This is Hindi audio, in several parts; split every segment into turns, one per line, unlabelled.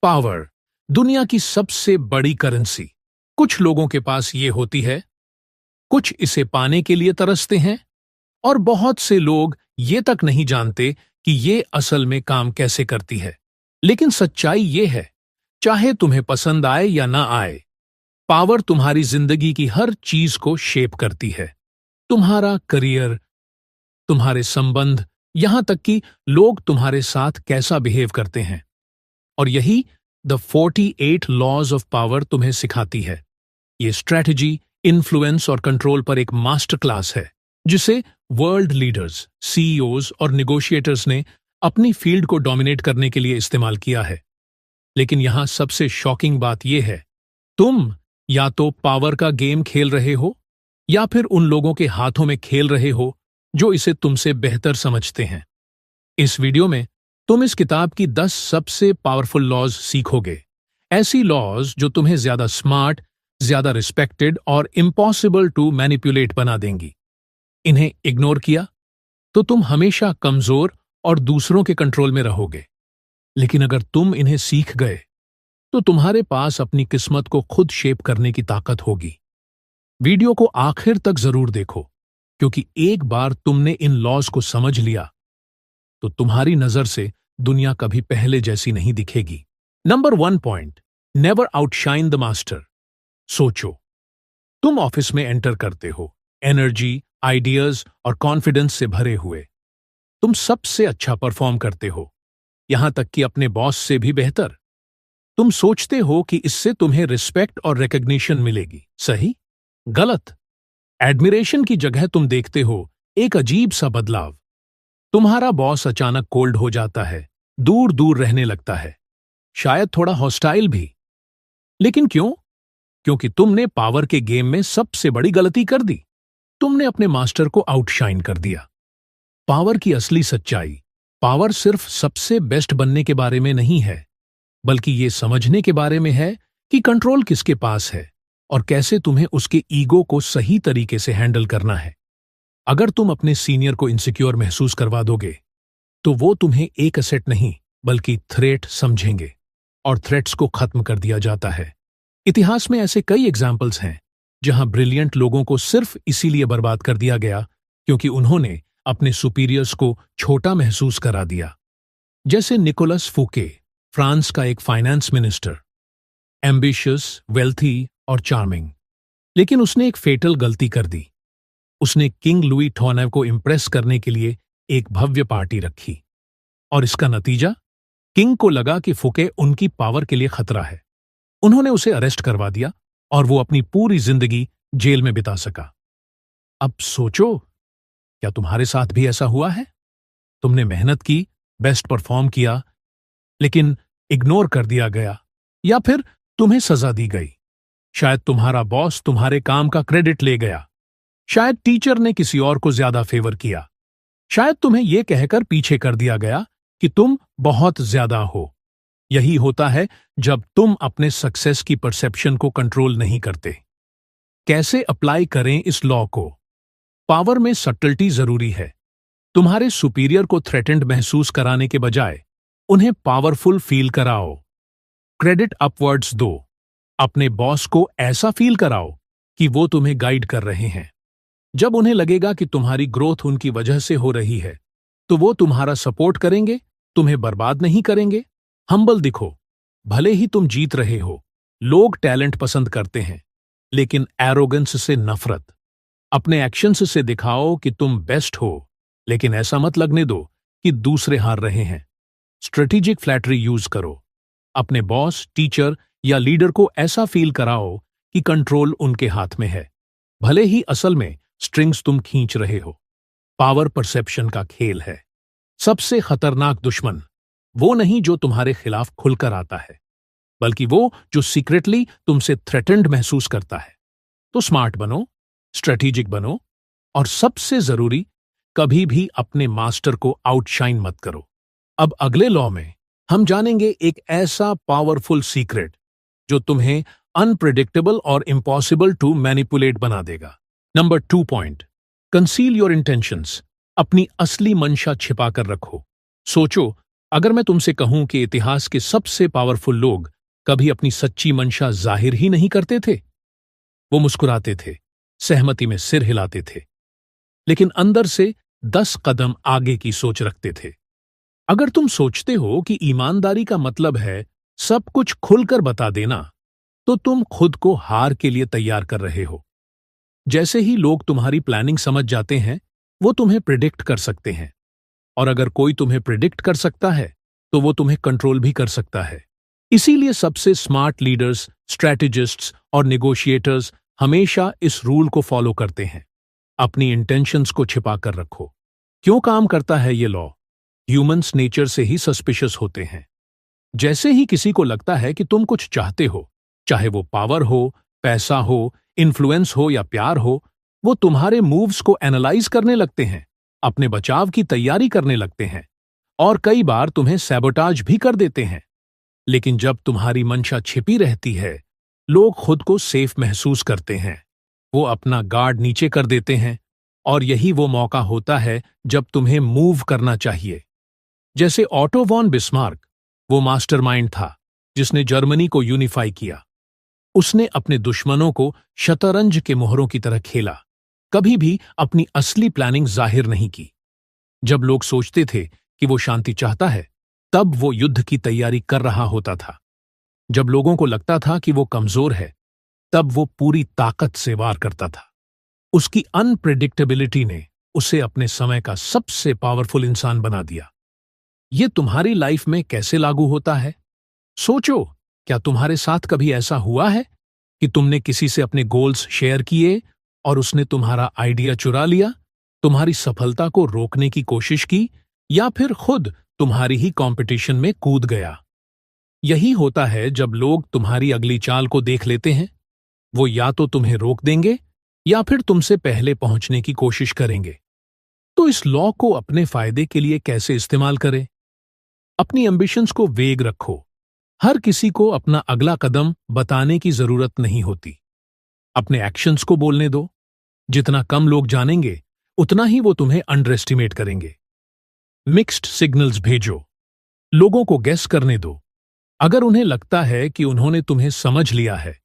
पावर, दुनिया की सबसे बड़ी करेंसी। कुछ लोगों के पास ये होती है, कुछ इसे पाने के लिए तरसते हैं, और बहुत से लोग ये तक नहीं जानते कि ये असल में काम कैसे करती है। लेकिन सच्चाई ये है, चाहे तुम्हें पसंद आए या ना आए, पावर तुम्हारी जिंदगी की हर चीज को शेप करती है। तुम्हारा करियर, तुम्हारे संबंध, यहां तक कि लोग तुम्हारे साथ कैसा बिहेव करते हैं। और यही द 48 लॉज ऑफ पावर तुम्हें सिखाती है। ये स्ट्रैटेजी, इन्फ्लुएंस और कंट्रोल पर एक मास्टर क्लास है, जिसे वर्ल्ड लीडर्स, सीईओज और नेगोशिएटर्स ने अपनी फील्ड को डोमिनेट करने के लिए इस्तेमाल किया है। लेकिन यहां सबसे शॉकिंग बात यह है, तुम या तो पावर का गेम खेल रहे हो, या फिर उन लोगों के हाथों में खेल रहे हो जो इसे तुमसे बेहतर समझते हैं। इस वीडियो में तुम इस किताब की 10 सबसे पावरफुल लॉज सीखोगे। ऐसी लॉज जो तुम्हें ज्यादा स्मार्ट, ज्यादा रिस्पेक्टेड और इम्पॉसिबल टू मैनिपुलेट बना देंगी। इन्हें इग्नोर किया तो तुम हमेशा कमजोर और दूसरों के कंट्रोल में रहोगे। लेकिन अगर तुम इन्हें सीख गए तो तुम्हारे पास अपनी किस्मत को खुद शेप करने की ताकत होगी। वीडियो को आखिर तक जरूर देखो, क्योंकि एक बार तुमने इन लॉज को समझ लिया तो तुम्हारी नजर से दुनिया कभी पहले जैसी नहीं दिखेगी। Number 1 point, never outshine the master. सोचो, तुम ऑफिस में एंटर करते हो, एनर्जी, आइडियाज और कॉन्फिडेंस से भरे हुए। तुम सबसे अच्छा परफॉर्म करते हो, यहां तक कि अपने बॉस से भी बेहतर। तुम सोचते हो कि इससे तुम्हें रिस्पेक्ट और रिकॉग्निशन मिलेगी। सही? गलत। एडमिरेशन की जगह तुम देखते हो एक अजीब सा बदलाव। तुम्हारा बॉस अचानक कोल्ड हो जाता है, दूर दूर रहने लगता है, शायद थोड़ा हॉस्टाइल भी। लेकिन क्यों? क्योंकि तुमने पावर के गेम में सबसे बड़ी गलती कर दी। तुमने अपने मास्टर को आउटशाइन कर दिया। पावर की असली सच्चाई, पावर सिर्फ सबसे बेस्ट बनने के बारे में नहीं है, बल्कि ये समझने के बारे में है कि कंट्रोल किसके पास है और कैसे तुम्हें उसके ईगो को सही तरीके से हैंडल करना है। अगर तुम अपने सीनियर को इनसिक्योर महसूस करवा दोगे तो वो तुम्हें एक एसेट नहीं बल्कि थ्रेट समझेंगे, और थ्रेट्स को खत्म कर दिया जाता है। इतिहास में ऐसे कई एग्जाम्पल्स हैं जहां ब्रिलियंट लोगों को सिर्फ इसीलिए बर्बाद कर दिया गया क्योंकि उन्होंने अपने सुपीरियर्स को छोटा महसूस करा दिया। जैसे निकोलस फूके, फ्रांस का एक फाइनेंस मिनिस्टर, एम्बिशियस, वेल्थी और चार्मिंग, लेकिन उसने एक फेटल गलती कर दी। उसने किंग लुई XII को इंप्रेस करने के लिए एक भव्य पार्टी रखी, और इसका नतीजा, किंग को लगा कि फुके उनकी पावर के लिए खतरा है। उन्होंने उसे अरेस्ट करवा दिया और वो अपनी पूरी जिंदगी जेल में बिता सका। अब सोचो, क्या तुम्हारे साथ भी ऐसा हुआ है? तुमने मेहनत की, बेस्ट परफॉर्म किया, लेकिन इग्नोर कर दिया गया, या फिर तुम्हें सजा दी गई। शायद तुम्हारा बॉस तुम्हारे काम का क्रेडिट ले गया, शायद टीचर ने किसी और को ज्यादा फेवर किया, शायद तुम्हें यह कहकर पीछे कर दिया गया कि तुम बहुत ज्यादा हो। यही होता है जब तुम अपने सक्सेस की परसेप्शन को कंट्रोल नहीं करते। कैसे अप्लाई करें इस लॉ को? पावर में सटल्टी जरूरी है। तुम्हारे सुपीरियर को थ्रेटेंड महसूस कराने के बजाय उन्हें पावरफुल फील कराओ। क्रेडिट अपवर्ड्स दो। अपने बॉस को ऐसा फील कराओ कि वो तुम्हें गाइड कर रहे हैं। जब उन्हें लगेगा कि तुम्हारी ग्रोथ उनकी वजह से हो रही है, तो वो तुम्हारा सपोर्ट करेंगे, तुम्हें बर्बाद नहीं करेंगे। हम्बल दिखो। भले ही तुम जीत रहे हो, लोग टैलेंट पसंद करते हैं, लेकिन एरोगेंस से नफरत। अपने एक्शंस से दिखाओ कि तुम बेस्ट हो, लेकिन ऐसा मत लगने दो कि दूसरे हार रहे हैं। स्ट्रेटेजिक फ्लैटरी यूज करो। अपने बॉस, टीचर या लीडर को ऐसा फील कराओ कि कंट्रोल उनके हाथ में है, भले ही असल में स्ट्रिंग्स तुम खींच रहे हो। पावर परसेप्शन का खेल है। सबसे खतरनाक दुश्मन वो नहीं जो तुम्हारे खिलाफ खुलकर आता है, बल्कि वो जो सीक्रेटली तुमसे थ्रेटेंड महसूस करता है। तो स्मार्ट बनो, स्ट्रेटेजिक बनो, और सबसे जरूरी, कभी भी अपने मास्टर को आउटशाइन मत करो। अब अगले लॉ में हम जानेंगे एक ऐसा पावरफुल सीक्रेट जो तुम्हें अनप्रेडिक्टेबल और इम्पॉसिबल टू मैनिपुलेट बना देगा। Number 2 point, conceal your intentions. अपनी असली मंशा छिपा कर रखो। सोचो, अगर मैं तुमसे कहूं कि इतिहास के सबसे पावरफुल लोग कभी अपनी सच्ची मंशा जाहिर ही नहीं करते थे। वो मुस्कुराते थे, सहमति में सिर हिलाते थे, लेकिन अंदर से 10 कदम आगे की सोच रखते थे। अगर तुम सोचते हो कि ईमानदारी का मतलब है सब कुछ खुलकर बता देना, तो तुम खुद को हार के लिए तैयार कर रहे हो। जैसे ही लोग तुम्हारी प्लानिंग समझ जाते हैं, वो तुम्हें प्रिडिक्ट कर सकते हैं, और अगर कोई तुम्हें प्रिडिक्ट कर सकता है, तो वो तुम्हें कंट्रोल भी कर सकता है। इसीलिए सबसे स्मार्ट लीडर्स, स्ट्रैटेजिस्ट्स और नेगोशिएटर्स हमेशा इस रूल को फॉलो करते हैं। अपनी इंटेंशंस को छिपा कर रखो। क्यों काम करता है ये लॉ? ह्यूमंस नेचर से ही सस्पिशियस होते हैं। जैसे ही किसी को लगता है कि तुम कुछ चाहते हो, चाहे वो पावर हो, पैसा हो, इन्फ्लुएंस हो या प्यार हो, वो तुम्हारे मूव्स को एनालाइज करने लगते हैं, अपने बचाव की तैयारी करने लगते हैं, और कई बार तुम्हें सैबोटाज भी कर देते हैं। लेकिन जब तुम्हारी मंशा छिपी रहती है, लोग खुद को सेफ महसूस करते हैं। वो अपना गार्ड नीचे कर देते हैं, और यही वो मौका होता है जब तुम्हें मूव करना चाहिए। जैसे ऑटो वॉन बिस्मार्क, वो मास्टरमाइंड था जिसने जर्मनी को यूनिफाई किया। उसने अपने दुश्मनों को शतरंज के मोहरों की तरह खेला, कभी भी अपनी असली प्लानिंग जाहिर नहीं की। जब लोग सोचते थे कि वो शांति चाहता है, तब वो युद्ध की तैयारी कर रहा होता था। जब लोगों को लगता था कि वो कमजोर है, तब वो पूरी ताकत से वार करता था। उसकी अनप्रेडिक्टेबिलिटी ने उसे अपने समय का सबसे पावरफुल इंसान बना दिया। ये तुम्हारी लाइफ में कैसे लागू होता है? सोचो, क्या तुम्हारे साथ कभी ऐसा हुआ है कि तुमने किसी से अपने गोल्स शेयर किए और उसने तुम्हारा आइडिया चुरा लिया, तुम्हारी सफलता को रोकने की कोशिश की, या फिर खुद तुम्हारी ही कंपटीशन में कूद गया? यही होता है जब लोग तुम्हारी अगली चाल को देख लेते हैं। वो या तो तुम्हें रोक देंगे या फिर तुमसे पहले पहुंचने की कोशिश करेंगे। तो इस लॉ को अपने फायदे के लिए कैसे इस्तेमाल करें? अपनी एम्बिशंस को वेग रखो। हर किसी को अपना अगला कदम बताने की जरूरत नहीं होती। अपने एक्शंस को बोलने दो। जितना कम लोग जानेंगे, उतना ही वो तुम्हें अंडर एस्टिमेट करेंगे। मिक्स्ड सिग्नल्स भेजो। लोगों को गेस करने दो। अगर उन्हें लगता है कि उन्होंने तुम्हें समझ लिया है,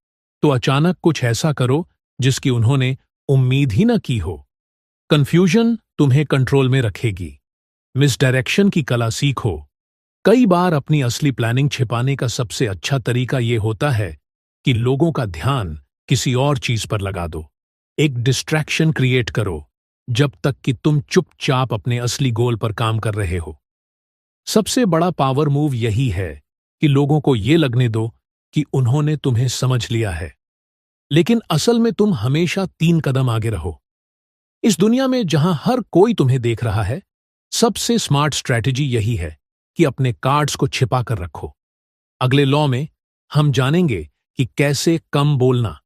तो अचानक कुछ ऐसा करो जिसकी उन्होंने उम्मीद ही न की हो। कंफ्यूजन तुम्हें कंट्रोल में रखेगी। मिसडायरेक्शन की कला सीखो। कई बार अपनी असली प्लानिंग छिपाने का सबसे अच्छा तरीका यह होता है कि लोगों का ध्यान किसी और चीज पर लगा दो। एक डिस्ट्रैक्शन क्रिएट करो जब तक कि तुम चुपचाप अपने असली गोल पर काम कर रहे हो। सबसे बड़ा पावर मूव यही है कि लोगों को यह लगने दो कि उन्होंने तुम्हें समझ लिया है, लेकिन असल में तुम हमेशा 3 कदम आगे रहो। इस दुनिया में जहां हर कोई तुम्हें देख रहा है, सबसे स्मार्ट स्ट्रैटेजी यही है कि अपने कार्ड्स को छिपा कर रखो। अगले लॉ में हम जानेंगे कि कैसे कम बोलना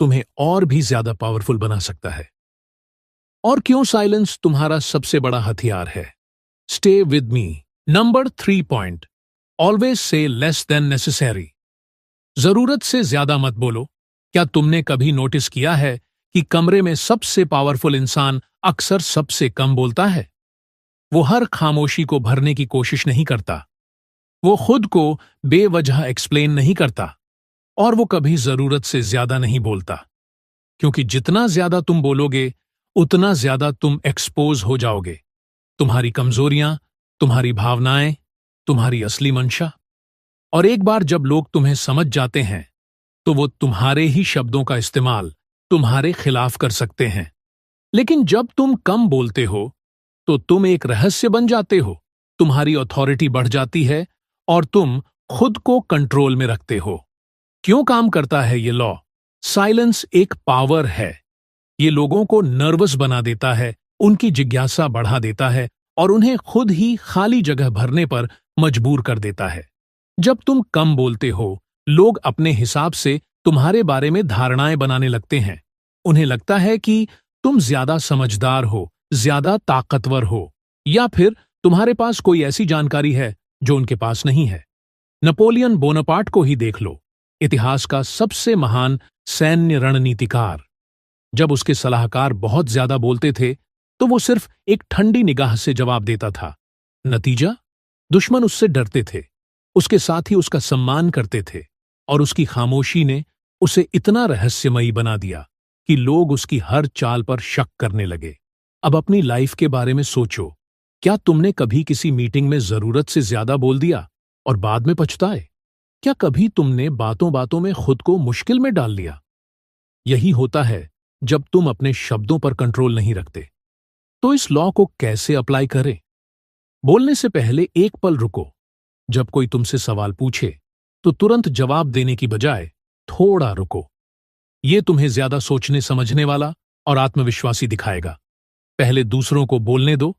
तुम्हें और भी ज्यादा पावरफुल बना सकता है, और क्यों साइलेंस तुम्हारा सबसे बड़ा हथियार है। Stay with me. Number 3 point, always say less than necessary. जरूरत से ज्यादा मत बोलो। क्या तुमने कभी नोटिस किया है कि कमरे में सबसे पावरफुल इंसान अक्सर सबसे कम बोलता है? वो हर खामोशी को भरने की कोशिश नहीं करता, वो खुद को बेवजह एक्सप्लेन नहीं करता, और वो कभी जरूरत से ज्यादा नहीं बोलता। क्योंकि जितना ज्यादा तुम बोलोगे, उतना ज्यादा तुम एक्सपोज हो जाओगे। तुम्हारी कमजोरियां, तुम्हारी भावनाएं, तुम्हारी असली मंशा। और एक बार जब लोग तुम्हें समझ जाते हैं, तो वो तुम्हारे ही शब्दों का इस्तेमाल तुम्हारे खिलाफ कर सकते हैं। लेकिन जब तुम कम बोलते हो, तो तुम एक रहस्य बन जाते हो। तुम्हारी अथॉरिटी बढ़ जाती है और तुम खुद को कंट्रोल में रखते हो। क्यों काम करता है ये लॉ? साइलेंस एक पावर है। ये लोगों को नर्वस बना देता है, उनकी जिज्ञासा बढ़ा देता है, और उन्हें खुद ही खाली जगह भरने पर मजबूर कर देता है। जब तुम कम बोलते हो, लोग अपने हिसाब से तुम्हारे बारे में धारणाएं बनाने लगते हैं। उन्हें लगता है कि तुम ज्यादा समझदार हो, ज्यादा ताकतवर हो, या फिर तुम्हारे पास कोई ऐसी जानकारी है जो उनके पास नहीं है। नेपोलियन बोनापार्ट को ही देख लो, इतिहास का सबसे महान सैन्य रणनीतिकार। जब उसके सलाहकार बहुत ज्यादा बोलते थे, तो वो सिर्फ एक ठंडी निगाह से जवाब देता था। नतीजा? दुश्मन उससे डरते थे, उसके साथ ही उसका सम्मान करते थे, और उसकी खामोशी ने उसे इतना रहस्यमयी बना दिया कि लोग उसकी हर चाल पर शक करने लगे। अब अपनी लाइफ के बारे में सोचो, क्या तुमने कभी किसी मीटिंग में जरूरत से ज्यादा बोल दिया और बाद में पछताए? क्या कभी तुमने बातों बातों में खुद को मुश्किल में डाल लिया? यही होता है जब तुम अपने शब्दों पर कंट्रोल नहीं रखते। तो इस लॉ को कैसे अप्लाई करें? बोलने से पहले एक पल रुको। जब कोई तुमसे सवाल पूछे तो तुरंत जवाब देने की बजाय थोड़ा रुको। यह तुम्हें ज्यादा सोचने समझने वाला और आत्मविश्वासी दिखाएगा। पहले दूसरों को बोलने दो।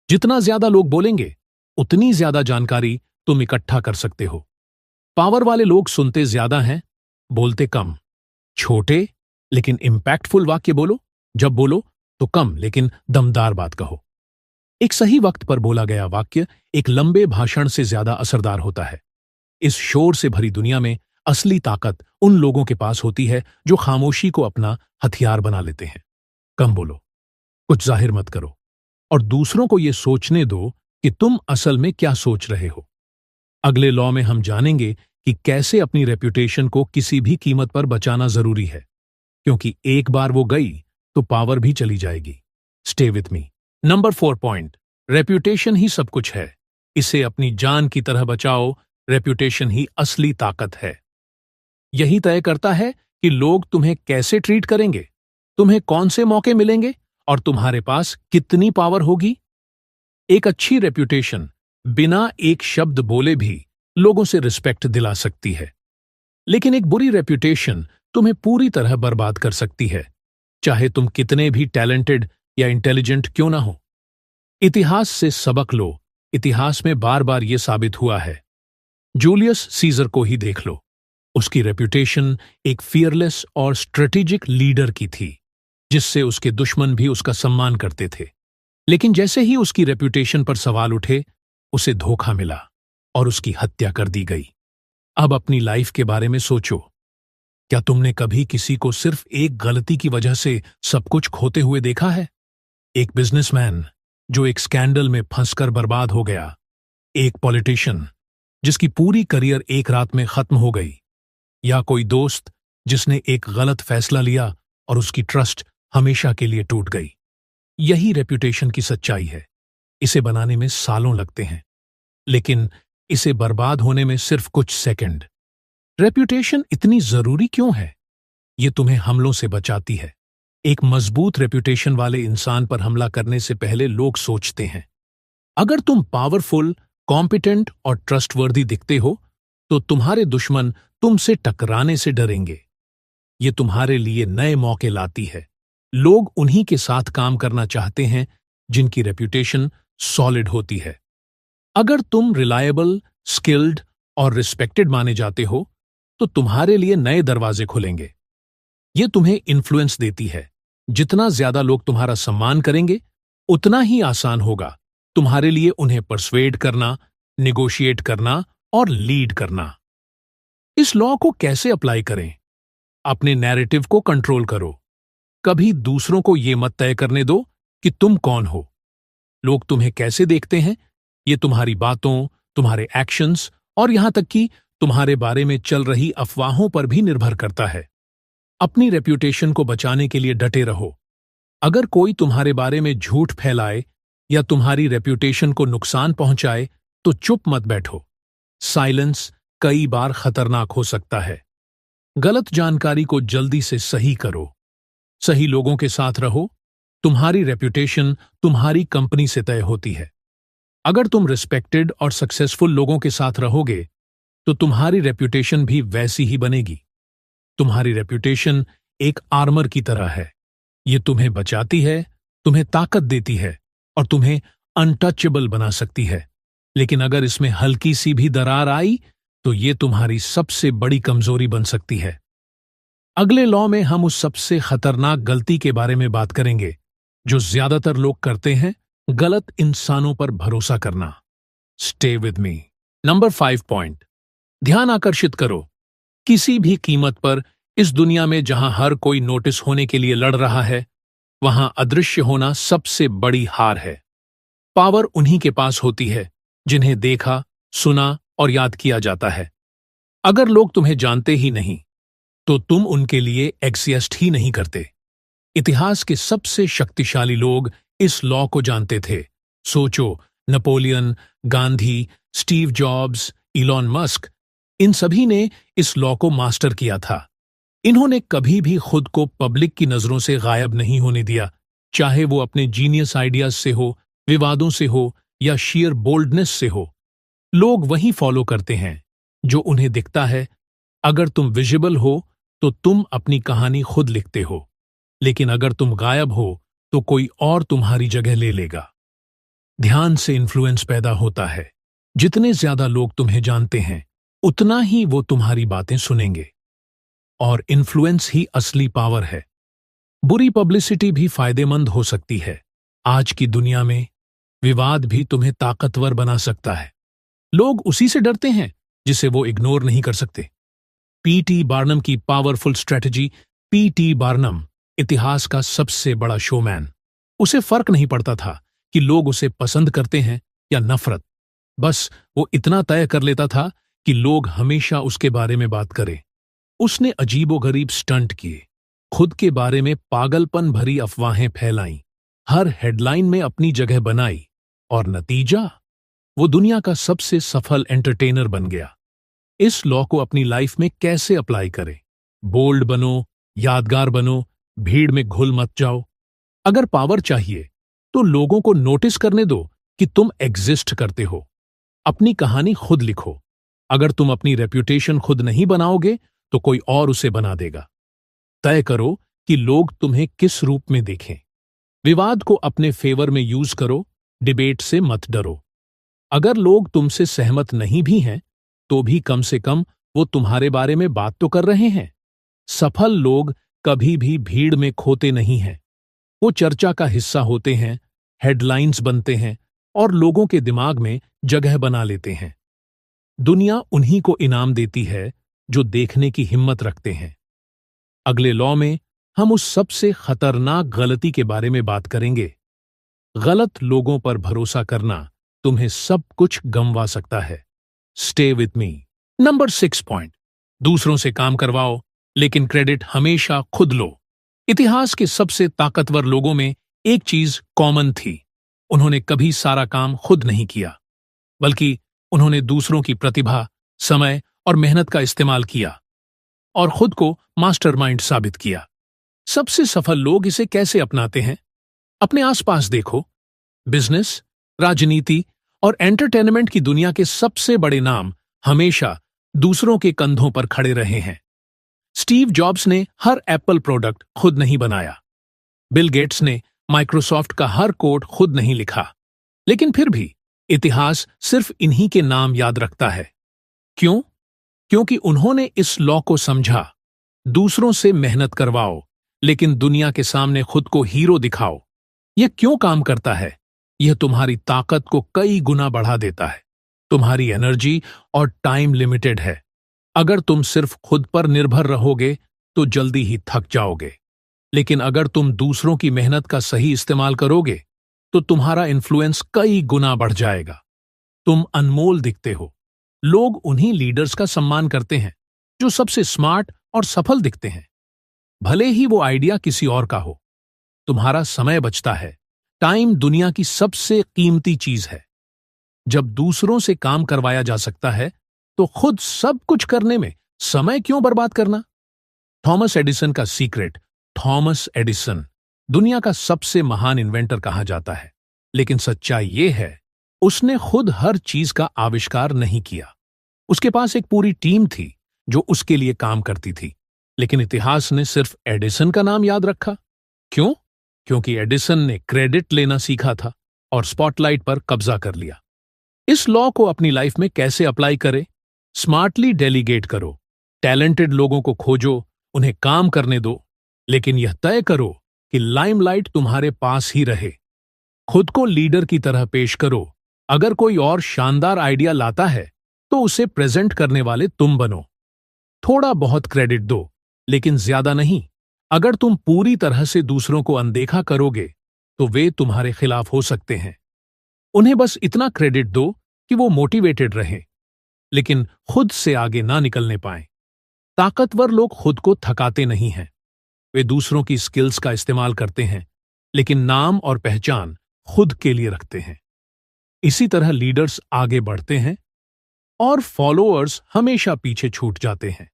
जितना ज्यादा लोग बोलेंगे, उतनी ज्यादा जानकारी तुम इकट्ठा कर सकते हो। पावर वाले लोग सुनते ज्यादा हैं, बोलते कम। छोटे लेकिन इंपैक्टफुल वाक्य बोलो। जब बोलो तो कम लेकिन दमदार बात कहो। एक सही वक्त पर बोला गया वाक्य एक लंबे भाषण से ज्यादा असरदार होता है। इस शोर से भरी दुनिया में असली ताकत उन लोगों के पास होती है जो खामोशी को अपना हथियार बना लेते हैं। कम बोलो, कुछ जाहिर मत करो, और दूसरों को यह सोचने दो कि तुम असल में क्या सोच रहे हो। अगले लॉ में हम जानेंगे कि कैसे अपनी रेप्यूटेशन को किसी भी कीमत पर बचाना जरूरी है, क्योंकि एक बार वो गई तो पावर भी चली जाएगी। Stay with me. Number 4 point, reputation ही सब कुछ है। इसे अपनी जान की तरह बचाओ। रेप्यूटेशन ही असली ताकत है। यही तय करता है कि लोग तुम्हें कैसे ट्रीट करेंगे, तुम्हें कौन से मौके मिलेंगे और तुम्हारे पास कितनी पावर होगी। एक अच्छी रेप्यूटेशन बिना एक शब्द बोले भी लोगों से रिस्पेक्ट दिला सकती है, लेकिन एक बुरी रेप्यूटेशन तुम्हें पूरी तरह बर्बाद कर सकती है, चाहे तुम कितने भी टैलेंटेड या इंटेलिजेंट क्यों ना हो। इतिहास से सबक लो। इतिहास में बार बार यह साबित हुआ है। जूलियस सीजर को ही देख लो। उसकी रेप्यूटेशन एक फियरलेस और स्ट्रेटेजिक लीडर की थी, जिससे उसके दुश्मन भी उसका सम्मान करते थे। लेकिन जैसे ही उसकी रेप्यूटेशन पर सवाल उठे, उसे धोखा मिला और उसकी हत्या कर दी गई। अब अपनी लाइफ के बारे में सोचो। क्या तुमने कभी किसी को सिर्फ एक गलती की वजह से सब कुछ खोते हुए देखा है? एक बिजनेसमैन जो एक स्कैंडल में फंसकर बर्बाद हो गया, एक पॉलिटिशियन जिसकी पूरी करियर एक रात में खत्म हो गई, या कोई दोस्त जिसने एक गलत फैसला लिया और उसकी ट्रस्ट हमेशा के लिए टूट गई। यही रेप्यूटेशन की सच्चाई है। इसे बनाने में सालों लगते हैं, लेकिन इसे बर्बाद होने में सिर्फ कुछ सेकंड। रेप्यूटेशन इतनी जरूरी क्यों है? ये तुम्हें हमलों से बचाती है। एक मजबूत रेप्यूटेशन वाले इंसान पर हमला करने से पहले लोग सोचते हैं। अगर तुम पावरफुल, कॉम्पिटेंट और ट्रस्टवर्दी दिखते हो, तो तुम्हारे दुश्मन तुमसे टकराने से डरेंगे। ये तुम्हारे लिए नए मौके लाती है। लोग उन्हीं के साथ काम करना चाहते हैं जिनकी रेप्यूटेशन सॉलिड होती है। अगर तुम रिलायबल, स्किल्ड और रिस्पेक्टेड माने जाते हो, तो तुम्हारे लिए नए दरवाजे खुलेंगे। ये तुम्हें इन्फ्लुएंस देती है। जितना ज्यादा लोग तुम्हारा सम्मान करेंगे, उतना ही आसान होगा तुम्हारे लिए उन्हें परसुएड करना, नेगोशिएट करना और लीड करना। इस लॉ को कैसे अप्लाई करें? अपने नैरेटिव को कंट्रोल करो। कभी दूसरों को यह मत तय करने दो कि तुम कौन हो। लोग तुम्हें कैसे देखते हैं, ये तुम्हारी बातों, तुम्हारे एक्शंस और यहां तक कि तुम्हारे बारे में चल रही अफवाहों पर भी निर्भर करता है। अपनी रेप्यूटेशन को बचाने के लिए डटे रहो। अगर कोई तुम्हारे बारे में झूठ फैलाए या तुम्हारी रेप्यूटेशन को नुकसान पहुंचाए, तो चुप मत बैठो। साइलेंस कई बार खतरनाक हो सकता है। गलत जानकारी को जल्दी से सही करो। सही लोगों के साथ रहो। तुम्हारी रेप्यूटेशन तुम्हारी कंपनी से तय होती है। अगर तुम रिस्पेक्टेड और सक्सेसफुल लोगों के साथ रहोगे, तो तुम्हारी रेप्यूटेशन भी वैसी ही बनेगी। तुम्हारी रेप्यूटेशन एक आर्मर की तरह है। ये तुम्हें बचाती है, तुम्हें ताकत देती है और तुम्हें अनटचेबल बना सकती है। लेकिन अगर इसमें हल्की सी भी दरार आई, तो ये तुम्हारी सबसे बड़ी कमजोरी बन सकती है। अगले लॉ में हम उस सबसे खतरनाक गलती के बारे में बात करेंगे जो ज्यादातर लोग करते हैं, गलत इंसानों पर भरोसा करना। Stay with me. Number 5 point, ध्यान आकर्षित करो। किसी भी कीमत पर इस दुनिया में जहां हर कोई नोटिस होने के लिए लड़ रहा है, वहां अदृश्य होना सबसे बड़ी हार है। पावर उन्हीं के पास होती है जिन्हें देखा, सुना और याद किया जाता है। अगर लोग तुम्हें जानते ही नहीं, तो तुम उनके लिए एग्जिस्ट ही नहीं करते। इतिहास के सबसे शक्तिशाली लोग इस लॉ को जानते थे। सोचो, Napoleon, Gandhi, Steve Jobs, Elon Musk, इन सभी ने इस लॉ को मास्टर किया था। इन्होंने कभी भी खुद को पब्लिक की नजरों से गायब नहीं होने दिया, चाहे वो अपने जीनियस आइडियाज से हो, विवादों से हो या शेयर बोल्डनेस से हो। लोग वही फॉलो करते हैं जो उन्हें दिखता है। अगर तुम विजिबल हो तो तुम अपनी कहानी खुद लिखते हो, लेकिन अगर तुम गायब हो तो कोई और तुम्हारी जगह ले लेगा। ध्यान से इन्फ्लुएंस पैदा होता है। जितने ज्यादा लोग तुम्हें जानते हैं, उतना ही वो तुम्हारी बातें सुनेंगे। और इन्फ्लुएंस ही असली पावर है। बुरी पब्लिसिटी भी फायदेमंद हो सकती है। आज की दुनिया में विवाद भी तुम्हें ताकतवर बना सकता है। लोग उसी से डरते हैं जिसे वो इग्नोर नहीं कर सकते। पीटी बार्नम की पावरफुल स्ट्रेटजी। पीटी बार्नम इतिहास का सबसे बड़ा शोमैन। उसे फर्क नहीं पड़ता था कि लोग उसे पसंद करते हैं या नफरत। बस वो इतना तय कर लेता था कि लोग हमेशा उसके बारे में बात करें। उसने अजीबोगरीब स्टंट किए, खुद के बारे में पागलपन भरी अफवाहें फैलाईं, हर हेडलाइन में अपनी जगह बनाई, और नतीजा, वो दुनिया का सबसे सफल एंटरटेनर बन गया। इस लॉ को अपनी लाइफ में कैसे अप्लाई करें? बोल्ड बनो, यादगार बनो, भीड़ में घुल मत जाओ। अगर पावर चाहिए तो लोगों को नोटिस करने दो कि तुम एग्जिस्ट करते हो। अपनी कहानी खुद लिखो। अगर तुम अपनी रेप्यूटेशन खुद नहीं बनाओगे तो कोई और उसे बना देगा। तय करो कि लोग तुम्हें किस रूप में देखें। विवाद को अपने फेवर में यूज करो, डिबेट से मत डरो। अगर लोग तुमसे सहमत नहीं भी हैं, तो भी कम से कम वो तुम्हारे बारे में बात तो कर रहे हैं। सफल लोग कभी भी भीड़ में खोते नहीं हैं। वो चर्चा का हिस्सा होते हैं, हेडलाइंस बनते हैं और लोगों के दिमाग में जगह बना लेते हैं। दुनिया उन्हीं को इनाम देती है जो देखने की हिम्मत रखते हैं। अगले लॉ में हम उस सबसे खतरनाक गलती के बारे में बात करेंगे। गलत लोगों पर भरोसा करना तुम्हें सब कुछ गंवा सकता है। Stay with me. Number 6 point. दूसरों से काम करवाओ, लेकिन क्रेडिट हमेशा खुद लो। इतिहास के सबसे ताकतवर लोगों में एक चीज कॉमन थी। उन्होंने कभी सारा काम खुद नहीं किया, बल्कि उन्होंने दूसरों की प्रतिभा, समय और मेहनत का इस्तेमाल किया और खुद को मास्टरमाइंड साबित किया। सबसे सफल लोग इसे कैसे अपनाते हैं? अपने आसपास देखो। बिजनेस, राजनीति और एंटरटेनमेंट की दुनिया के सबसे बड़े नाम हमेशा दूसरों के कंधों पर खड़े रहे हैं। स्टीव जॉब्स ने हर एप्पल प्रोडक्ट खुद नहीं बनाया। बिल गेट्स ने माइक्रोसॉफ्ट का हर कोड खुद नहीं लिखा। लेकिन फिर भी इतिहास सिर्फ इन्हीं के नाम याद रखता है। क्यों? क्योंकि उन्होंने इस लॉ को समझा। दूसरों से मेहनत करवाओ, लेकिन दुनिया के सामने खुद को हीरो दिखाओ। यह क्यों काम करता है? यह तुम्हारी ताकत को कई गुना बढ़ा देता है। तुम्हारी एनर्जी और टाइम लिमिटेड है। अगर तुम सिर्फ खुद पर निर्भर रहोगे तो जल्दी ही थक जाओगे। लेकिन अगर तुम दूसरों की मेहनत का सही इस्तेमाल करोगे तो तुम्हारा इन्फ्लुएंस कई गुना बढ़ जाएगा। तुम अनमोल दिखते हो। लोग उन्हीं लीडर्स का सम्मान करते हैं जो सबसे स्मार्ट और सफल दिखते हैं, भले ही वो आइडिया किसी और का हो। तुम्हारा समय बचता है। टाइम दुनिया की सबसे कीमती चीज है। जब दूसरों से काम करवाया जा सकता है तो खुद सब कुछ करने में समय क्यों बर्बाद करना? थॉमस एडिसन का सीक्रेट। थॉमस एडिसन दुनिया का सबसे महान इन्वेंटर कहा जाता है, लेकिन सच्चाई यह है उसने खुद हर चीज का आविष्कार नहीं किया। उसके पास एक पूरी टीम थी जो उसके लिए काम करती थी। लेकिन इतिहास ने सिर्फ एडिसन का नाम याद रखा। क्यों? क्योंकि एडिसन ने क्रेडिट लेना सीखा था और स्पॉटलाइट पर कब्जा कर लिया। इस लॉ को अपनी लाइफ में कैसे अप्लाई करें? स्मार्टली डेलीगेट करो। टैलेंटेड लोगों को खोजो, उन्हें काम करने दो, लेकिन यह तय करो कि लाइमलाइट तुम्हारे पास ही रहे। खुद को लीडर की तरह पेश करो। अगर कोई और शानदार आइडिया लाता है तो उसे प्रेजेंट करने वाले तुम बनो। थोड़ा बहुत क्रेडिट दो, लेकिन ज्यादा नहीं। अगर तुम पूरी तरह से दूसरों को अनदेखा करोगे तो वे तुम्हारे खिलाफ हो सकते हैं। उन्हें बस इतना क्रेडिट दो कि वो मोटिवेटेड रहें, लेकिन खुद से आगे ना निकलने पाएं। ताकतवर लोग खुद को थकाते नहीं हैं। वे दूसरों की स्किल्स का इस्तेमाल करते हैं, लेकिन नाम और पहचान खुद के लिए रखते हैं। इसी तरह लीडर्स आगे बढ़ते हैं और फॉलोअर्स हमेशा पीछे छूट जाते हैं।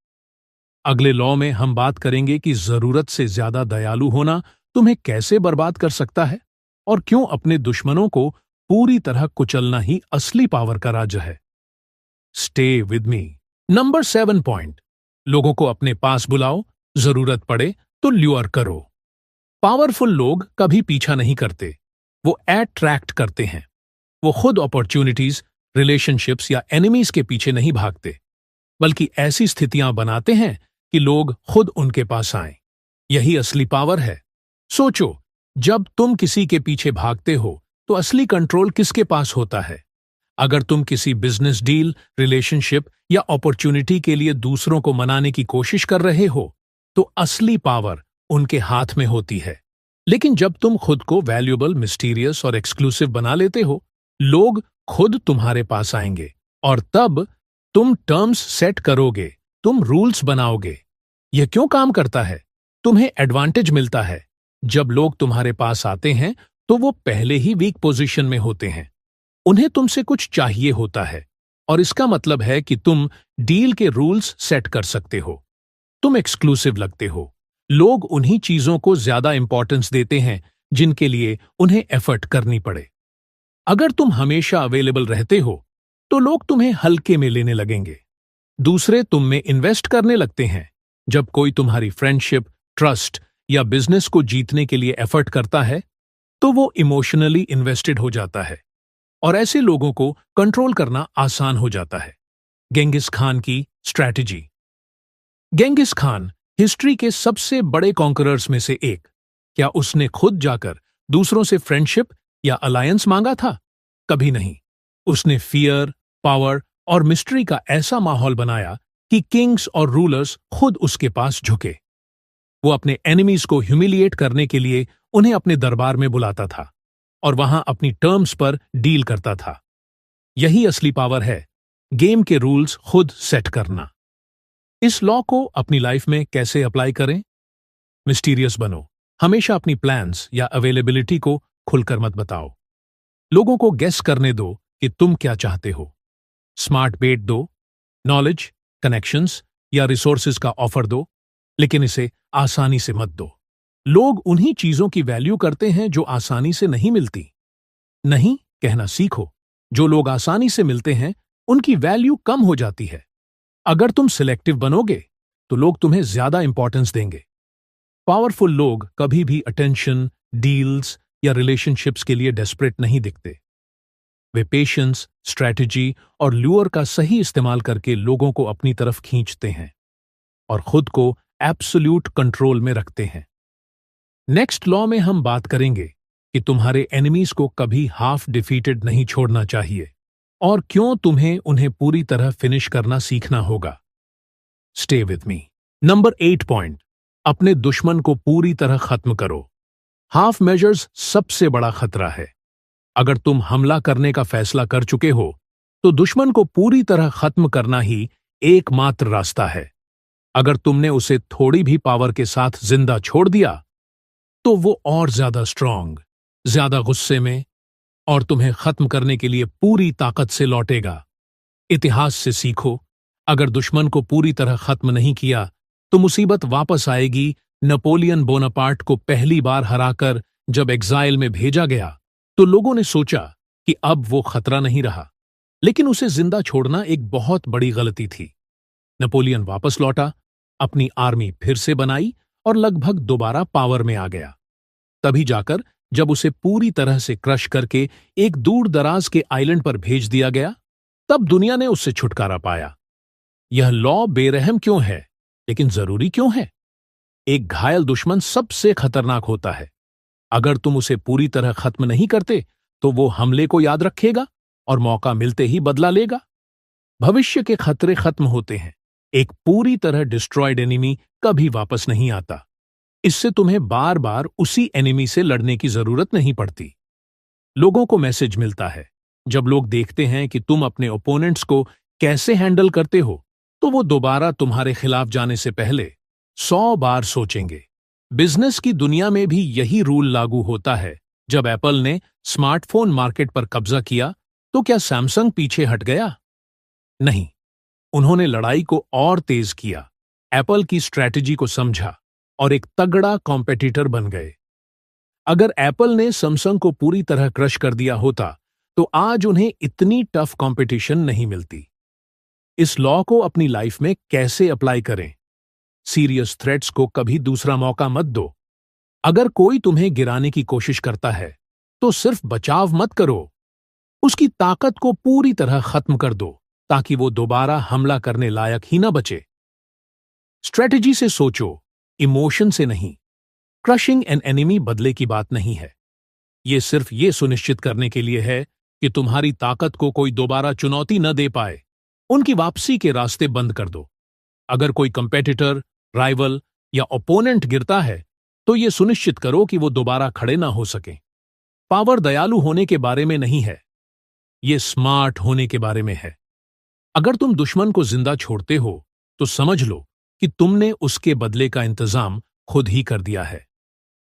अगले लॉ में हम बात करेंगे कि जरूरत से ज्यादा दयालु होना तुम्हें कैसे बर्बाद कर सकता है और क्यों अपने दुश्मनों को पूरी तरह कुचलना ही असली पावर का राज है। Stay with me. Number 7 point, लोगों को अपने पास बुलाओ, जरूरत पड़े तो ल्यूर करो। पावरफुल लोग कभी पीछा नहीं करते, वो अट्रैक्ट करते हैं। वो खुद अपॉर्चुनिटीज, रिलेशनशिप्स या एनिमीज के पीछे नहीं भागते, बल्कि ऐसी स्थितियां बनाते हैं कि लोग खुद उनके पास आएं। यही असली पावर है। सोचो, जब तुम किसी के पीछे भागते हो तो असली कंट्रोल किसके पास होता है? अगर तुम किसी बिजनेस डील, रिलेशनशिप या अपॉर्चुनिटी के लिए दूसरों को मनाने की कोशिश कर रहे हो, तो असली पावर उनके हाथ में होती है। लेकिन जब तुम खुद को वैल्यूएबल, मिस्टीरियस और एक्सक्लूसिव बना लेते हो, लोग खुद तुम्हारे पास आएंगे और तब तुम टर्म्स सेट करोगे, तुम रूल्स बनाओगे। यह क्यों काम करता है? तुम्हें एडवांटेज मिलता है। जब लोग तुम्हारे पास आते हैं तो वो पहले ही वीक पोजीशन में होते हैं। उन्हें तुमसे कुछ चाहिए होता है और इसका मतलब है कि तुम डील के रूल्स सेट कर सकते हो। तुम एक्सक्लूसिव लगते हो। लोग उन्हीं चीजों को ज्यादा इंपॉर्टेंस देते हैं जिनके लिए उन्हें एफर्ट करनी पड़े। अगर तुम हमेशा अवेलेबल रहते हो तो लोग तुम्हें हल्के में लेने लगेंगे। दूसरे तुम में इन्वेस्ट करने लगते हैं। जब कोई तुम्हारी फ्रेंडशिप, ट्रस्ट या बिजनेस को जीतने के लिए एफर्ट करता है तो वो इमोशनली इन्वेस्टेड हो जाता है और ऐसे लोगों को कंट्रोल करना आसान हो जाता है। गेंगिस खान की स्ट्रैटेजी। गेंगिस खान हिस्ट्री के सबसे बड़े कॉन्करर्स में से एक। क्या उसने खुद जाकर दूसरों से फ्रेंडशिप या अलायंस मांगा था? कभी नहीं। उसने फियर, पावर और मिस्ट्री का ऐसा माहौल बनाया कि किंग्स और रूलर्स खुद उसके पास झुके। वो अपने एनिमीज को ह्यूमिलिएट करने के लिए उन्हें अपने दरबार में बुलाता था और वहां अपनी टर्म्स पर डील करता था। यही असली पावर है, गेम के रूल्स खुद सेट करना। इस लॉ को अपनी लाइफ में कैसे अप्लाई करें? मिस्टीरियस बनो। हमेशा अपनी प्लान्स या अवेलेबिलिटी को खुलकर मत बताओ। लोगों को गेस करने दो कि तुम क्या चाहते हो। स्मार्ट बेट दो, नॉलेज, कनेक्शंस या रिसोर्सेज का ऑफर दो, लेकिन इसे आसानी से मत दो। लोग उन्हीं चीजों की वैल्यू करते हैं जो आसानी से नहीं मिलती। नहीं कहना सीखो। जो लोग आसानी से मिलते हैं उनकी वैल्यू कम हो जाती है। अगर तुम सिलेक्टिव बनोगे तो लोग तुम्हें ज्यादा इंपॉर्टेंस देंगे। पावरफुल लोग कभी भी अटेंशन, डील्स या रिलेशनशिप्स के लिए डेस्परेट नहीं दिखते। वे पेशेंस, स्ट्रैटेजी और ल्यूर का सही इस्तेमाल करके लोगों को अपनी तरफ खींचते हैं और खुद को एब्सोल्यूट कंट्रोल में रखते हैं। नेक्स्ट लॉ में हम बात करेंगे कि तुम्हारे एनिमीज को कभी हाफ डिफीटेड नहीं छोड़ना चाहिए और क्यों तुम्हें उन्हें पूरी तरह फिनिश करना सीखना होगा। Stay with me. Number 8 point, अपने दुश्मन को पूरी तरह खत्म करो। हाफ मेजर्स सबसे बड़ा खतरा है। अगर तुम हमला करने का फैसला कर चुके हो तो दुश्मन को पूरी तरह खत्म करना ही एकमात्र रास्ता है। अगर तुमने उसे थोड़ी भी पावर के साथ जिंदा छोड़ दिया तो वो और ज्यादा स्ट्रांग, ज्यादा गुस्से में और तुम्हें खत्म करने के लिए पूरी ताकत से लौटेगा। इतिहास से सीखो, अगर दुश्मन को पूरी तरह खत्म नहीं किया तो मुसीबत वापस आएगी। नेपोलियन बोनापार्ट को पहली बार हराकर जब एग्जाइल में भेजा गया तो लोगों ने सोचा कि अब वो खतरा नहीं रहा, लेकिन उसे जिंदा छोड़ना एक बहुत बड़ी गलती थी। नेपोलियन वापस लौटा, अपनी आर्मी फिर से बनाई और लगभग दोबारा पावर में आ गया। तभी जाकर जब उसे पूरी तरह से क्रश करके एक दूर दराज के आइलैंड पर भेज दिया गया, तब दुनिया ने उससे छुटकारा पाया। यह लॉ बेरहम क्यों है, लेकिन जरूरी क्यों है? एक घायल दुश्मन सबसे खतरनाक होता है। अगर तुम उसे पूरी तरह खत्म नहीं करते तो वो हमले को याद रखेगा और मौका मिलते ही बदला लेगा। भविष्य के खतरे खत्म होते हैं। एक पूरी तरह डिस्ट्रॉयड एनिमी कभी वापस नहीं आता। इससे तुम्हें बार बार उसी एनिमी से लड़ने की जरूरत नहीं पड़ती। लोगों को मैसेज मिलता है, जब लोग देखते हैं कि तुम अपने ओपोनेंट्स को कैसे हैंडल करते हो, तो वो दोबारा तुम्हारे खिलाफ जाने से पहले 100 बार सोचेंगे। बिजनेस की दुनिया में भी यही रूल लागू होता है। जब एप्पल ने स्मार्टफोन मार्केट पर कब्जा किया, तो क्या सैमसंग पीछे हट गया? नहीं, उन्होंने लड़ाई को और तेज किया, एप्पल की स्ट्रैटेजी को समझा और एक तगड़ा कॉम्पिटिटर बन गए। अगर एप्पल ने सैमसंग को पूरी तरह क्रश कर दिया होता, तो आज उन्हें इतनी टफ कंपटीशन नहीं मिलती। इस लॉ को अपनी लाइफ में कैसे अप्लाई करें? सीरियस थ्रेट्स को कभी दूसरा मौका मत दो। अगर कोई तुम्हें गिराने की कोशिश करता है, तो सिर्फ बचाव मत करो, उसकी ताकत को पूरी तरह खत्म कर दो, ताकि वो दोबारा हमला करने लायक ही ना बचे। स्ट्रेटेजी से सोचो, इमोशन से नहीं। क्रशिंग एन एनिमी बदले की बात नहीं है। ये सिर्फ ये सुनिश्चित करने के लिए है कि तुम्हारी ताकत को कोई दोबारा चुनौती न दे पाए। उनकी वापसी के रास्ते बंद कर दो। अगर कोई कंपेटिटर, राइवल या ओपोनेंट गिरता है, तो ये सुनिश्चित करो कि वो दोबारा खड़े ना हो सकें। पावर दयालु होने के बारे में नहीं है, ये स्मार्ट होने के बारे में है। अगर तुम दुश्मन को जिंदा छोड़ते हो, तो समझ लो कि तुमने उसके बदले का इंतजाम खुद ही कर दिया है।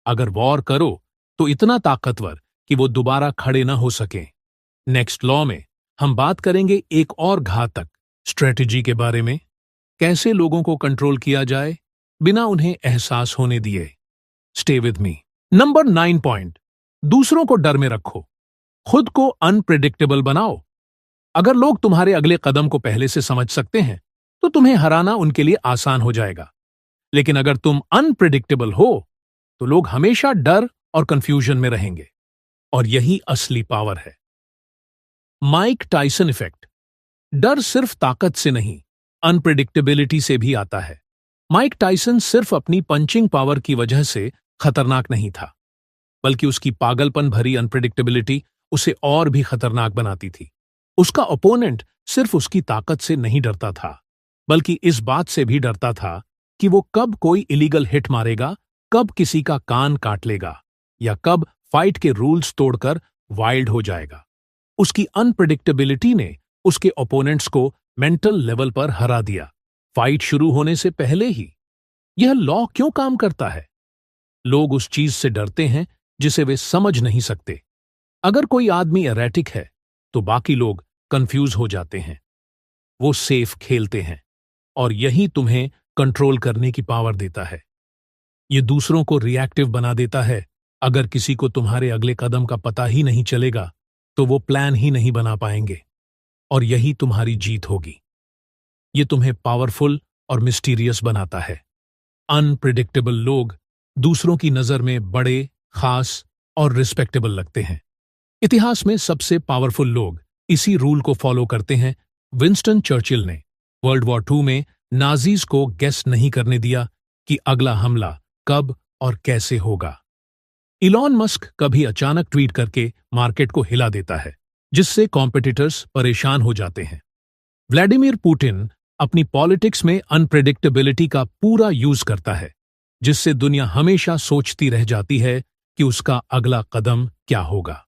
अगर वॉर करो, तो इतना ताकतवर कि वो दोबारा खड़े ना हो सकें। नेक्स्ट लॉ में हम बात करेंगे एक और घातक स्ट्रेटेजी के बारे में, कैसे लोगों को कंट्रोल किया जाए बिना उन्हें एहसास होने दिए। Stay with me. Number 9 point, दूसरों को डर में रखो, खुद को अनप्रेडिक्टेबल बनाओ। अगर लोग तुम्हारे अगले कदम को पहले से समझ सकते हैं, तो तुम्हें हराना उनके लिए आसान हो जाएगा। लेकिन अगर तुम अनप्रेडिक्टेबल हो, तो लोग हमेशा डर और कंफ्यूजन में रहेंगे, और यही असली पावर है। Mike Tyson effect. डर सिर्फ ताकत से नहीं, अनप्रेडिक्टेबिलिटी से भी आता है। माइक टायसन सिर्फ अपनी पंचिंग पावर की वजह से खतरनाक नहीं था, बल्कि उसकी पागलपन भरी अनप्रेडिक्टेबिलिटी उसे और भी खतरनाक बनाती थी। उसका ओपोनेंट सिर्फ उसकी ताकत से नहीं डरता था, बल्कि इस बात से भी डरता था कि वो कब कोई इलीगल हिट मारेगा, कब किसी का कान काट लेगा, या कब फाइट के रूल्स तोड़कर वाइल्ड हो जाएगा। उसकी अनप्रेडिक्टेबिलिटी ने उसके ओपोनेंट्स को मेंटल लेवल पर हरा दिया, फाइट शुरू होने से पहले ही। यह लॉ क्यों काम करता है? लोग उस चीज से डरते हैं जिसे वे समझ नहीं सकते। अगर कोई आदमी एरेटिक है, तो बाकी लोग कंफ्यूज हो जाते हैं। वो सेफ खेलते हैं, और यही तुम्हें कंट्रोल करने की पावर देता है। ये दूसरों को रिएक्टिव बना देता है। अगर किसी को तुम्हारे अगले कदम का पता ही नहीं चलेगा, तो वो प्लान ही नहीं बना पाएंगे, और यही तुम्हारी जीत होगी। ये तुम्हें पावरफुल और मिस्टीरियस बनाता है। अनप्रिडिक्टेबल लोग दूसरों की नजर में बड़े, खास और रिस्पेक्टेबल लगते हैं। इतिहास में सबसे पावरफुल लोग इसी रूल को फॉलो करते हैं। विंस्टन चर्चिल ने वर्ल्ड वॉर 2 में नाजीज को गेस नहीं करने दिया कि अगला हमला कब और कैसे होगा। इलॉन मस्क कभी अचानक ट्वीट करके मार्केट को हिला देता है, जिससे कॉम्पिटिटर्स परेशान हो जाते हैं। व्लादिमीर पुतिन अपनी पॉलिटिक्स में अनप्रेडिक्टेबिलिटी का पूरा यूज करता है, जिससे दुनिया हमेशा सोचती रह जाती है कि उसका अगला कदम क्या होगा।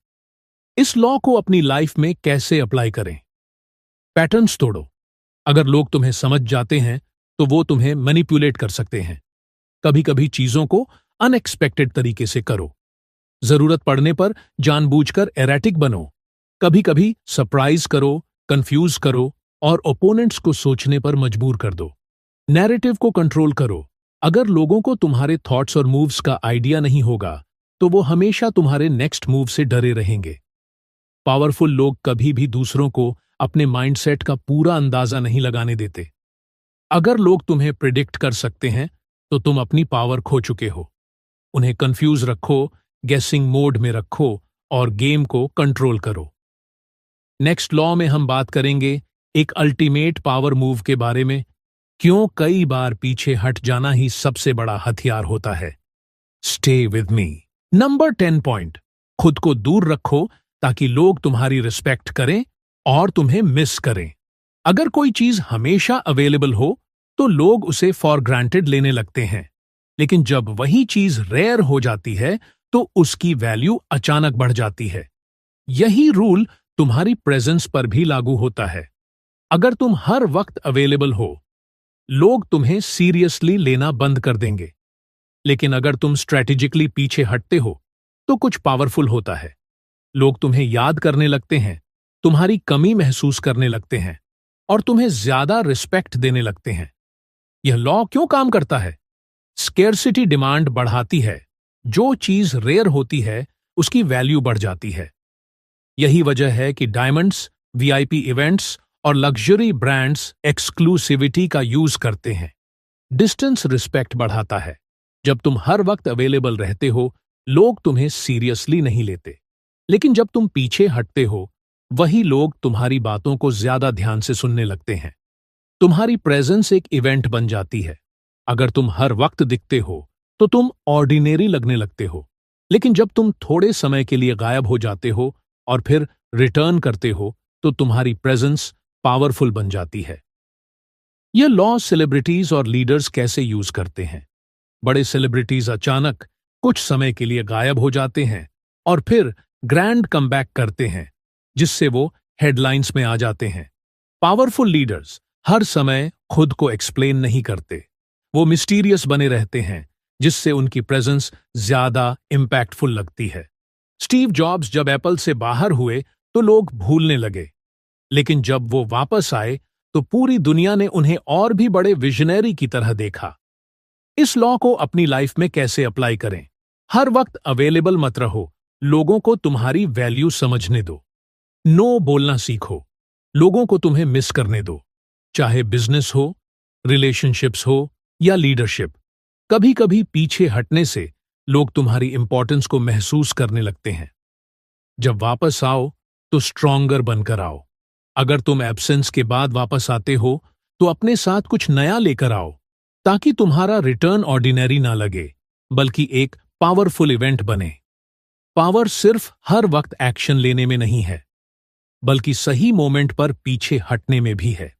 इस लॉ को अपनी लाइफ में कैसे अप्लाई करें? पैटर्न्स तोड़ो। अगर लोग तुम्हें समझ जाते हैं, तो वो तुम्हें मैनिपुलेट कर सकते हैं। कभी कभी चीजों को अनएक्सपेक्टेड तरीके से करो। जरूरत पड़ने पर जानबूझकर एरेटिक बनो। कभी कभी सरप्राइज करो, कंफ्यूज करो, और ओपोनेंट्स को सोचने पर मजबूर कर दो। नैरेटिव को कंट्रोल करो। अगर लोगों को तुम्हारे थॉट्स और मूव्स का आइडिया नहीं होगा, तो वो हमेशा तुम्हारे नेक्स्ट मूव से डरे रहेंगे। पावरफुल लोग कभी भी दूसरों को अपने माइंडसेट का पूरा अंदाजा नहीं लगाने देते। अगर लोग तुम्हें प्रिडिक्ट कर सकते हैं, तो तुम अपनी पावर खो चुके हो। उन्हें कंफ्यूज रखो, गेसिंग मोड में रखो, और गेम को कंट्रोल करो। नेक्स्ट लॉ में हम बात करेंगे एक अल्टीमेट पावर मूव के बारे में, क्यों कई बार पीछे हट जाना ही सबसे बड़ा हथियार होता है। Stay with me. Number 10 point, खुद को दूर रखो ताकि लोग तुम्हारी रिस्पेक्ट करें और तुम्हें मिस करें। अगर कोई चीज हमेशा अवेलेबल हो, तो लोग उसे फॉर ग्रांटेड लेने लगते हैं, लेकिन जब वही चीज रेयर हो जाती है, तो उसकी वैल्यू अचानक बढ़ जाती है। यही रूल तुम्हारी प्रेजेंस पर भी लागू होता है। अगर तुम हर वक्त अवेलेबल हो, लोग तुम्हें सीरियसली लेना बंद कर देंगे। लेकिन अगर तुम स्ट्रेटेजिकली पीछे हटते हो, तो कुछ पावरफुल होता है। लोग तुम्हें याद करने लगते हैं, तुम्हारी कमी महसूस करने लगते हैं और तुम्हें ज्यादा रिस्पेक्ट देने लगते हैं। यह लॉ क्यों काम करता है? स्केर्सिटी डिमांड बढ़ाती है। जो चीज रेयर होती है, उसकी वैल्यू बढ़ जाती है। यही वजह है कि डायमंड्स, वीआईपी इवेंट्स और लग्जरी ब्रांड्स एक्सक्लूसिविटी का यूज करते हैं। डिस्टेंस रिस्पेक्ट बढ़ाता है। जब तुम हर वक्त अवेलेबल रहते हो, लोग तुम्हें सीरियसली नहीं लेते। लेकिन जब तुम पीछे हटते हो, वही लोग तुम्हारी बातों को ज्यादा ध्यान से सुनने लगते हैं। तुम्हारी प्रेजेंस एक इवेंट बन जाती है। अगर तुम हर वक्त दिखते हो, तो तुम ऑर्डिनरी लगने लगते हो। लेकिन जब तुम थोड़े समय के लिए गायब हो जाते हो और फिर रिटर्न करते हो, तो तुम्हारी प्रेजेंस पावरफुल बन जाती है। यह लॉ सेलिब्रिटीज और लीडर्स कैसे यूज करते हैं? बड़े सेलिब्रिटीज अचानक कुछ समय के लिए गायब हो जाते हैं और फिर ग्रैंड कमबैक करते हैं, जिससे वो हेडलाइंस में आ जाते हैं। पावरफुल लीडर्स हर समय खुद को एक्सप्लेन नहीं करते। वो मिस्टीरियस बने रहते हैं, जिससे उनकी प्रेजेंस ज्यादा इंपैक्टफुल लगती है। स्टीव जॉब्स जब एप्पल से बाहर हुए, तो लोग भूलने लगे। लेकिन जब वो वापस आए, तो पूरी दुनिया ने उन्हें और भी बड़े विजनरी की तरह देखा। इस लॉ को अपनी लाइफ में कैसे अप्लाई करें? हर वक्त अवेलेबल मत रहो। लोगों को तुम्हारी वैल्यू समझने दो। नो बोलना सीखो। लोगों को तुम्हें मिस करने दो। चाहे बिजनेस हो, रिलेशनशिप्स हो या लीडरशिप। कभी कभी पीछे हटने से लोग तुम्हारी इंपॉर्टेंस को महसूस करने लगते हैं। जब वापस आओ, तो स्ट्रॉन्गर बनकर आओ। अगर तुम एब्सेंस के बाद वापस आते हो, तो अपने साथ कुछ नया लेकर आओ, ताकि तुम्हारा रिटर्न ऑर्डिनरी ना लगे, बल्कि एक पावरफुल इवेंट बने। पावर सिर्फ हर वक्त एक्शन लेने में नहीं है, बल्कि सही मोमेंट पर पीछे हटने में भी है।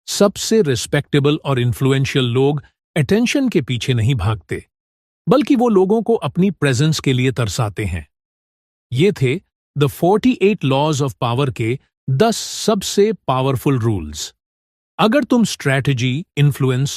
सबसे रिस्पेक्टेबल और इन्फ्लुएंशियल लोग अटेंशन के पीछे नहीं भागते, बल्कि वो लोगों को अपनी प्रेजेंस के लिए तरसाते हैं। ये थे द 48 लॉज ऑफ पावर के 10 सबसे पावरफुल रूल्स। अगर तुम स्ट्रैटेजी, इन्फ्लुएंस